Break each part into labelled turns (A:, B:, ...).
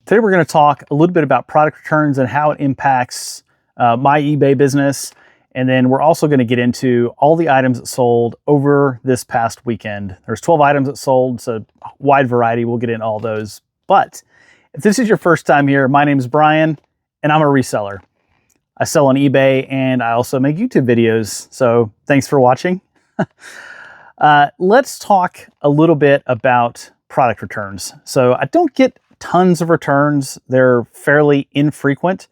A: Today we're going to talk a little bit about product returns and how it impacts my eBay business. And then we're also going to get into all the items that sold over this past weekend. There's 12 items that sold, so a wide variety. We'll get into all those. But if this is your first time here, my name is Brian, and I'm a reseller. I sell on eBay, and I also make YouTube videos. So thanks for watching. Let's talk a little bit about product returns. So I don't get tons of returns. They're fairly infrequent.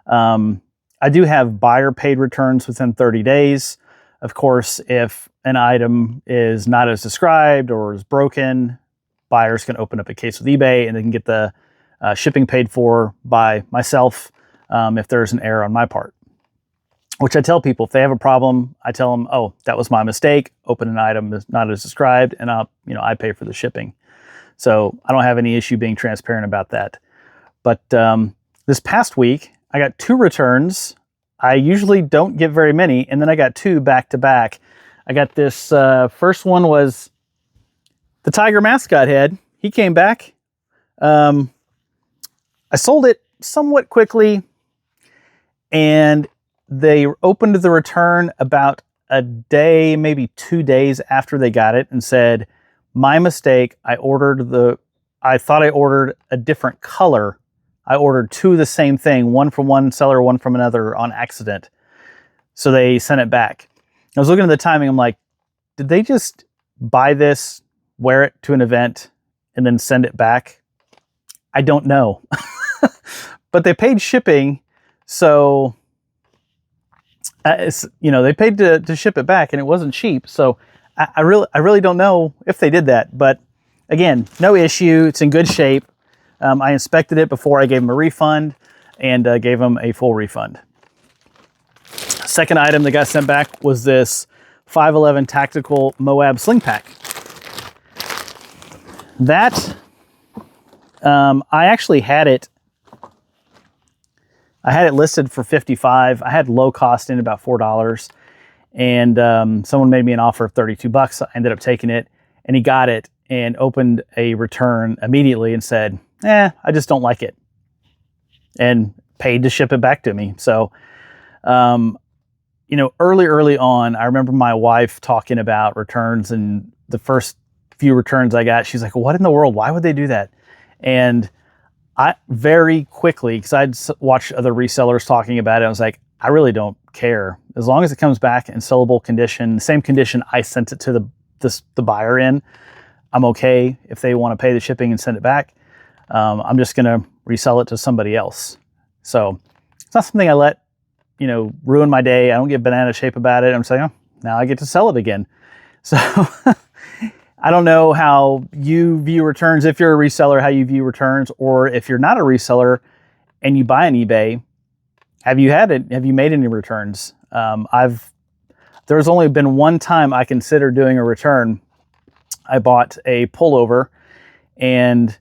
A: I do have buyer paid returns within 30 days. Of course, if an item is not as described or is broken, buyers can open up a case with eBay and they can get the shipping paid for by myself if there's an error on my part. Which I tell people, if they have a problem, I tell them, oh, that was my mistake. Open an item that's not as described, and I pay for the shipping. So I don't have any issue being transparent about that. But this past week, I got 2 returns. I usually don't get very many, and then I got 2 back to back. I got this first one was the tiger mascot head. He came back. I sold it somewhat quickly, and they opened the return about a day, maybe 2 days after they got it and said, my mistake, I thought I ordered a different color. I ordered 2 of the same thing, one from one seller, one from another on accident. So they sent it back. I was looking at the timing. I'm like, did they just buy this, wear it to an event, and then send it back? I don't know. But they paid shipping. So, they paid to ship it back, and it wasn't cheap. So I really don't know if they did that. But again, no issue. It's in good shape. I inspected it before I gave them a refund and gave them a full refund. Second item that got sent back was this 511 Tactical Moab Sling Pack. That, I actually had it. I had it listed for $55. I had low cost in about $4. And someone made me an offer of $32. I ended up taking it, and he got it and opened a return immediately and said, I just don't like it, and paid to ship it back to me. So, early on, I remember my wife talking about returns, and the first few returns I got, she's like, what in the world? Why would they do that? And I very quickly, because I'd watched other resellers talking about it, I was like, I really don't care. As long as it comes back in sellable condition, same condition I sent it to the buyer in, I'm okay if they want to pay the shipping and send it back. I'm just going to resell it to somebody else. So it's not something I let, ruin my day. I don't get banana shape about it. I'm saying, oh, now I get to sell it again. So I don't know how you view returns. If you're a reseller, how you view returns, or if you're not a reseller and you buy on eBay, have you made any returns? There's only been one time I considered doing a return. I bought a pullover, and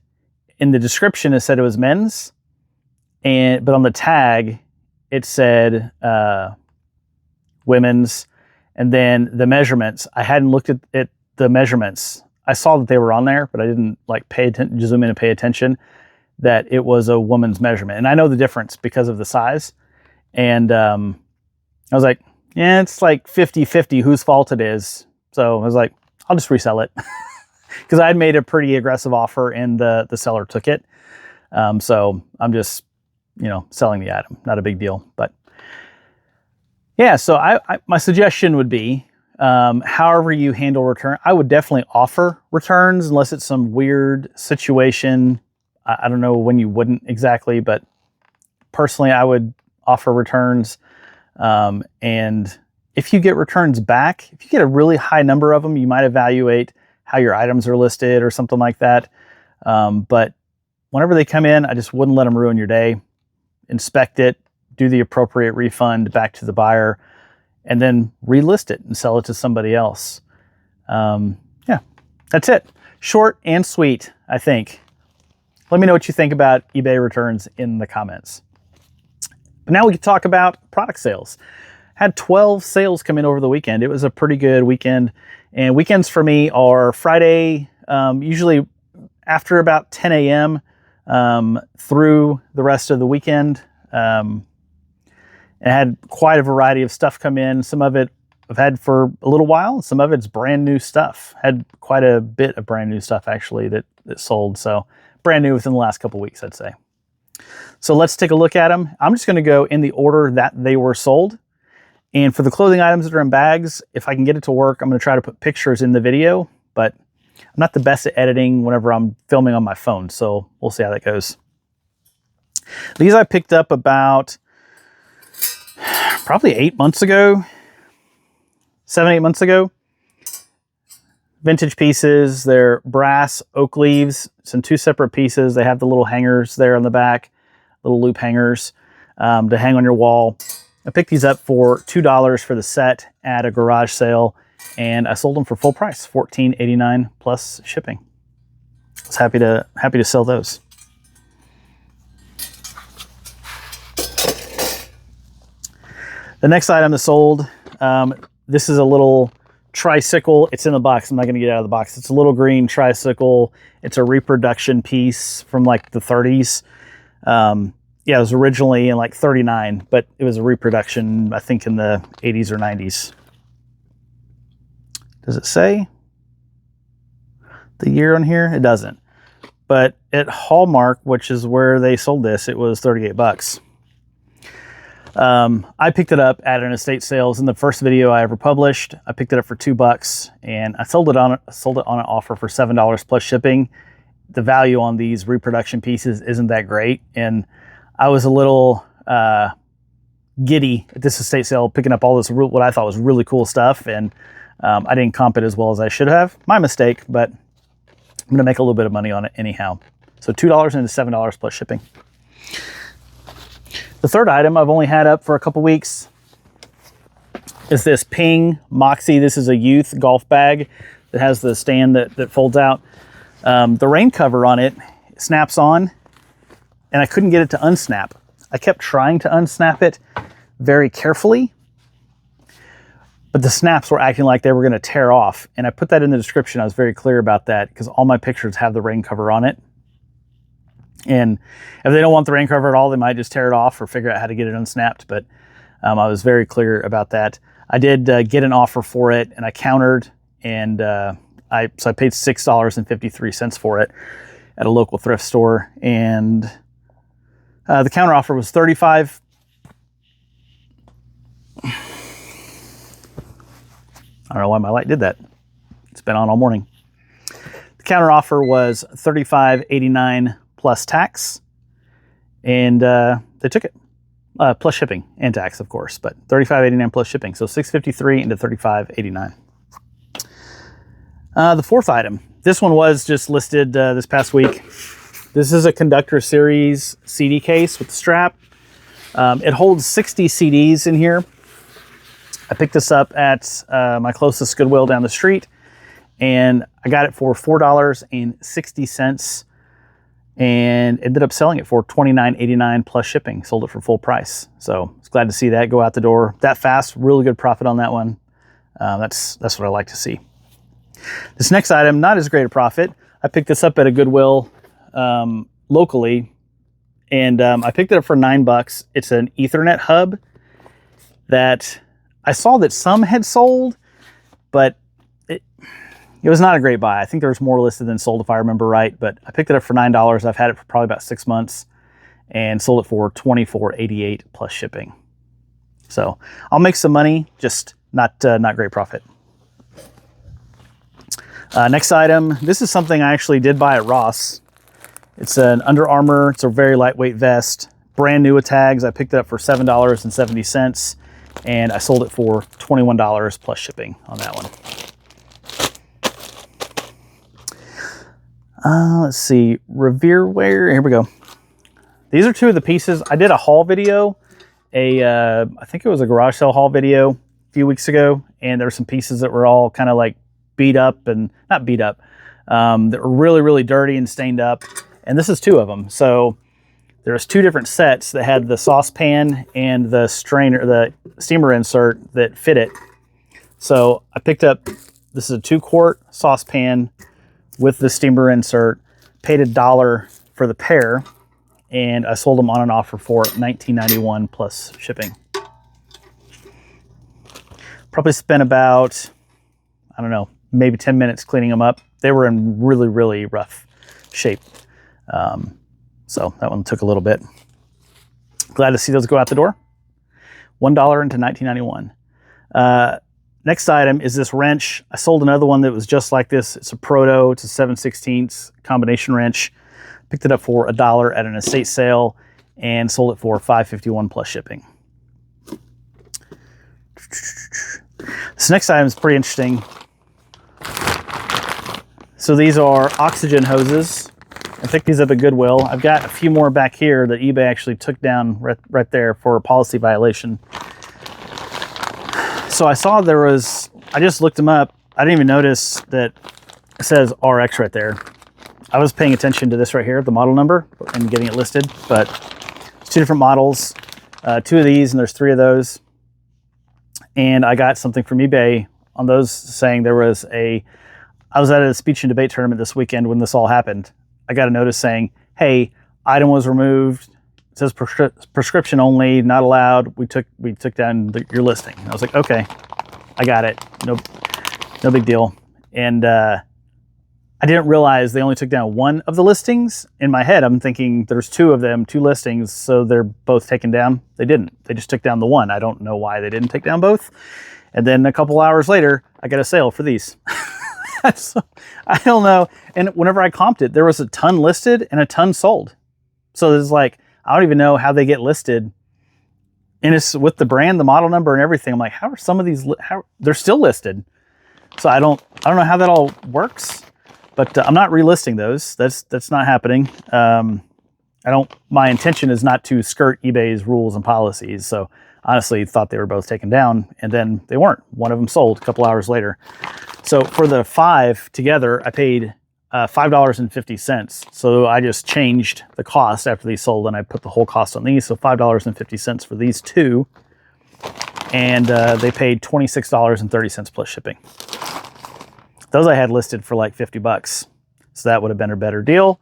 A: in the description it said it was men's, but on the tag it said women's, and then the measurements. I hadn't looked at the measurements. I saw that they were on there, but I didn't pay attention, zoom in and pay attention that it was a woman's measurement. And I know the difference because of the size. And I was like, yeah, it's like 50-50 whose fault it is. So I was like, I'll just resell it. Because I had made a pretty aggressive offer and the seller took it. So I'm just, selling the item. Not a big deal. But yeah, so my suggestion would be, however you handle return, I would definitely offer returns unless it's some weird situation. I don't know when you wouldn't exactly, but personally I would offer returns. And if you get returns back, if you get a really high number of them, you might evaluate how your items are listed or something like that. But whenever they come in, I just wouldn't let them ruin your day. Inspect it, do the appropriate refund back to the buyer, and then relist it and sell it to somebody else. Yeah, that's it. Short and sweet, I think. Let me know what you think about eBay returns in the comments. But now we can talk about product sales. Had 12 sales come in over the weekend. It was a pretty good weekend. And weekends for me are Friday, usually after about 10 a.m. through the rest of the weekend. It had quite a variety of stuff come in. Some of it I've had for a little while. Some of it's brand new stuff. Had quite a bit of brand new stuff actually that sold. So brand new within the last couple weeks, I'd say. So let's take a look at them. I'm just going to go in the order that they were sold. And for the clothing items that are in bags, if I can get it to work, I'm going to try to put pictures in the video, but I'm not the best at editing whenever I'm filming on my phone. So we'll see how that goes. These I picked up about probably 8 months ago, 7-8 months ago. Vintage pieces. They're brass oak leaves. It's in 2 separate pieces. They have the little hangers there on the back, little loop hangers to hang on your wall. I picked these up for $2 for the set at a garage sale, and I sold them for full price, $14.89 plus shipping. I was happy to sell those. The next item that sold, this is a little tricycle. It's in the box. I'm not going to get it out of the box. It's a little green tricycle. It's a reproduction piece from like the 30s. Yeah, it was originally in like 39, but it was a reproduction, I think, in the 80s or 90s. Does it say the year on here? It doesn't. But at Hallmark, which is where they sold this, it was 38 bucks. I picked it up at an estate sales in the first video I ever published. I picked it up for $2 and I sold it on an offer for $7 plus shipping. The value on these reproduction pieces isn't that great, and I was a little giddy at this estate sale picking up all this what I thought was really cool stuff, and I didn't comp it as well as I should have. My mistake, but I'm going to make a little bit of money on it anyhow. So $2 and $7 plus shipping. The third item I've only had up for a couple weeks is this Ping Moxie. This is a youth golf bag that has the stand that folds out. The rain cover on it snaps on, and I couldn't get it to unsnap. I kept trying to unsnap it very carefully, but the snaps were acting like they were going to tear off. And I put that in the description. I was very clear about that because all my pictures have the rain cover on it. And if they don't want the rain cover at all, they might just tear it off or figure out how to get it unsnapped. But I was very clear about that. I did get an offer for it, and I countered, and I paid $6.53 for it at a local thrift store. And the counter offer was $35. I don't know why my light did that. It's been on all morning. The counter offer was $35.89 plus tax, and they took it. Plus shipping and tax, of course, but $35.89 plus shipping. So $6.53 into $35.89. The fourth item. This one was just listed this past week. This is a Conductor Series CD case with the strap. It holds 60 CDs in here. I picked this up at my closest Goodwill down the street, and I got it for $4.60 and ended up selling it for $29.89 plus shipping. Sold it for full price. So I was glad to see that go out the door that fast. Really good profit on that one. That's what I like to see. This next item, not as great a profit. I picked this up at a Goodwill locally, and I picked it up for $9. It's an Ethernet hub that I saw that some had sold, but it was not a great buy. I think there was more listed than sold if I remember right, but I picked it up for $9. I've had it for probably about 6 months and sold it for $24.88 plus shipping. So I'll make some money, just not great profit. Next item, this is something I actually did buy at Ross. It's an Under Armour. It's a very lightweight vest, brand new with tags. I picked it up for $7.70 and I sold it for $21 plus shipping on that one. Let's see, Revere Wear, here we go. These are two of the pieces. I did a haul video, I think it was a garage sale haul video a few weeks ago, and there were some pieces that were all kind of like beat up, and not beat up, that were really, really dirty and stained up. And this is two of them. So there's two different sets that had the saucepan and the strainer, the steamer insert that fit it. So I picked up, this is a 2-quart saucepan with the steamer insert, paid $1 for the pair, and I sold them on an offer for $19.91 plus shipping. Probably spent about, I don't know, maybe 10 minutes cleaning them up. They were in really, really rough shape. So that one took a little bit. Glad to see those go out the door. $1 into $19.91. Next item is this wrench. I sold another one that was just like this. It's a Proto. It's a 7/16 combination wrench. Picked it up for $1 at an estate sale and sold it for $5.51 plus shipping. This next item is pretty interesting. So these are oxygen hoses. I picked these up at Goodwill. I've got a few more back here that eBay actually took down right there for a policy violation. So I saw there was, I just looked them up. I didn't even notice that it says RX right there. I was paying attention to this right here, the model number, and getting it listed, but it's two different models, two of these, and there's three of those. And I got something from eBay on those saying there was I was at a speech and debate tournament this weekend when this all happened. I got a notice saying, hey, item was removed. It says prescription only, not allowed. We took down your listing. And I was like, okay, I got it. No big deal. And I didn't realize they only took down one of the listings. In my head, I'm thinking there's two of them, two listings, so they're both taken down. They didn't. They just took down the one. I don't know why they didn't take down both. And then a couple hours later, I got a sale for these. So, I don't know. And whenever I comped it, there was a ton listed and a ton sold. So it's like, I don't even know how they get listed. And it's with the brand, the model number and everything. I'm like, how are some of these, they're still listed. So I don't know how that all works, but I'm not relisting those. That's not happening. My intention is not to skirt eBay's rules and policies. So honestly thought they were both taken down, and then they weren't. One of them sold a couple hours later. So for the 5 together, I paid $5.50. So I just changed the cost after these sold, and I put the whole cost on these. So $5.50 for these two, and they paid $26.30 plus shipping. Those I had listed for like $50, so that would have been a better deal.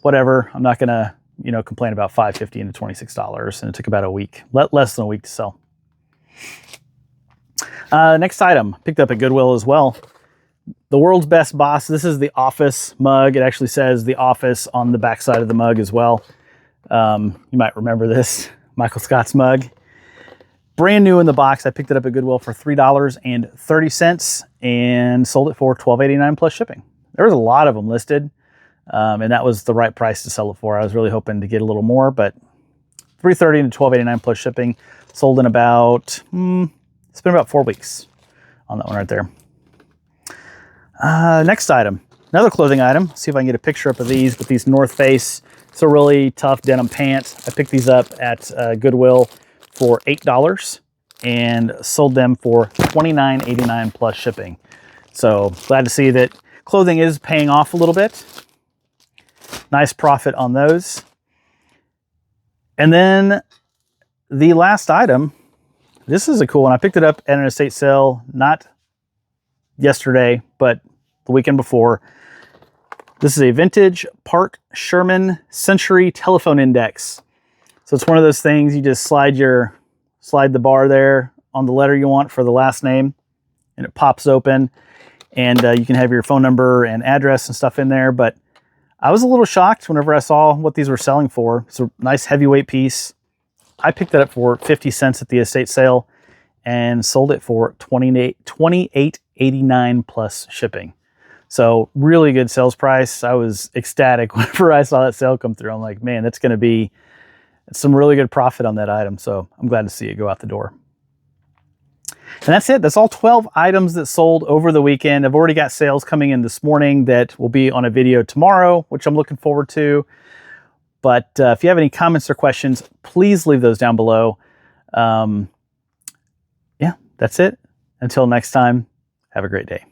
A: Whatever. I'm not gonna, complain about $5.50 into $26, and it took about a week, less than a week to sell. Next item, picked up at Goodwill as well. The World's Best Boss. This is the Office mug. It actually says the Office on the back side of the mug as well. You might remember this, Michael Scott's mug. Brand new in the box. I picked it up at Goodwill for $3.30 and sold it for $12.89 plus shipping. There was a lot of them listed, and that was the right price to sell it for. I was really hoping to get a little more, but $3.30 to $12.89 plus shipping. Sold in about, it's been about 4 weeks on that one right there. Next item, another clothing item. See if I can get a picture up of these with these North Face. It's a really tough denim pant. I picked these up at Goodwill for $8 and sold them for $29.89 plus shipping. So glad to see that clothing is paying off a little bit. Nice profit on those. And then the last item, this is a cool one. I picked it up at an estate sale, not yesterday, but the weekend before. This is a vintage Park Sherman Century telephone index. So it's one of those things, you just slide the bar there on the letter you want for the last name, and it pops open, and you can have your phone number and address and stuff in there. But I was a little shocked whenever I saw what these were selling for. It's a nice heavyweight piece. I picked it up for 50 cents at the estate sale and sold it for $28.89 plus shipping. So really good sales price. I was ecstatic whenever I saw that sale come through. I'm like, man, that's going to be some really good profit on that item. So I'm glad to see it go out the door. And that's it. That's all 12 items that sold over the weekend. I've already got sales coming in this morning that will be on a video tomorrow, which I'm looking forward to. But if you have any comments or questions, please leave those down below. Yeah, that's it. Until next time, have a great day.